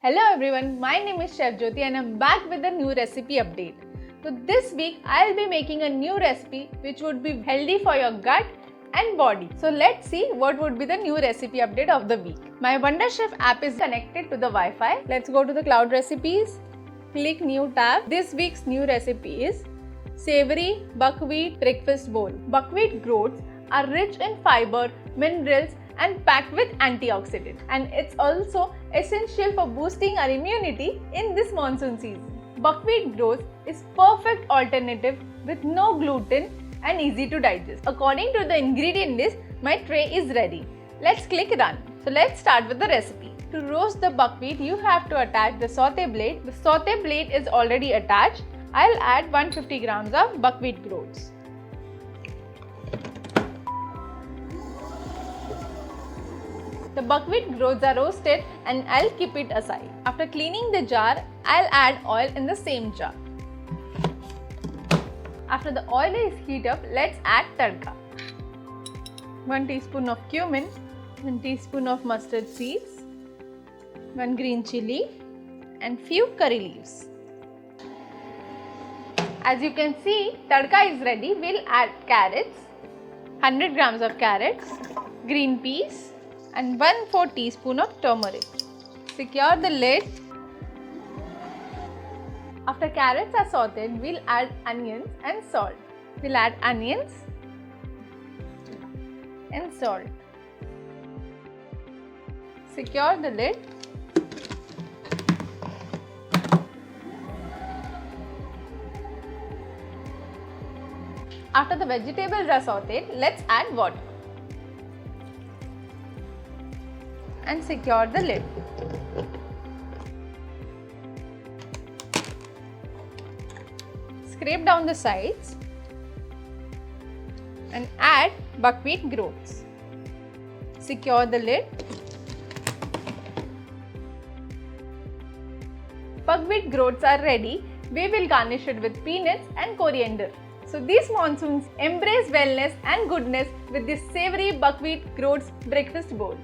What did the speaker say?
Hello everyone, my name is Chef Jyoti and I'm back with a new recipe update. So this week I'll be making a new recipe which would be healthy for your gut and body. So let's see what would be the new recipe update of the week. My Wonderchef app is connected to the Wi-Fi. Let's go to the cloud recipes. Click new tab. This week's new recipe is savory buckwheat breakfast bowl. Buckwheat groats are rich in fiber, minerals and packed with antioxidants, and it's also essential for boosting our immunity in this monsoon season. Buckwheat groats is perfect alternative with no gluten and easy to digest. According to the ingredient list, my tray is ready. Let's click run. So let's start with the recipe. To roast the buckwheat, you have to attach the saute blade. The saute blade is already attached. I'll add 150 grams of buckwheat groats. The buckwheat groats are roasted and I'll keep it aside. After cleaning the jar, I'll add oil in the same jar. After the oil is heated up, let's add tadka. 1 teaspoon of cumin, 1 teaspoon of mustard seeds, 1 green chilli and few curry leaves. As you can see, tadka is ready. We'll add carrots, 100 grams of carrots, green peas and 1/4 teaspoon of turmeric. Secure the lid. After carrots are sauteed, we'll add onions and salt. We'll add onions and salt. Secure the lid. After the vegetables are sauteed, let's add water and secure the lid. Scrape down the sides and add buckwheat groats. Secure the lid. Buckwheat groats are ready. We will garnish it with peanuts and coriander. So these monsoons, embrace wellness and goodness with this savory buckwheat groats breakfast bowl.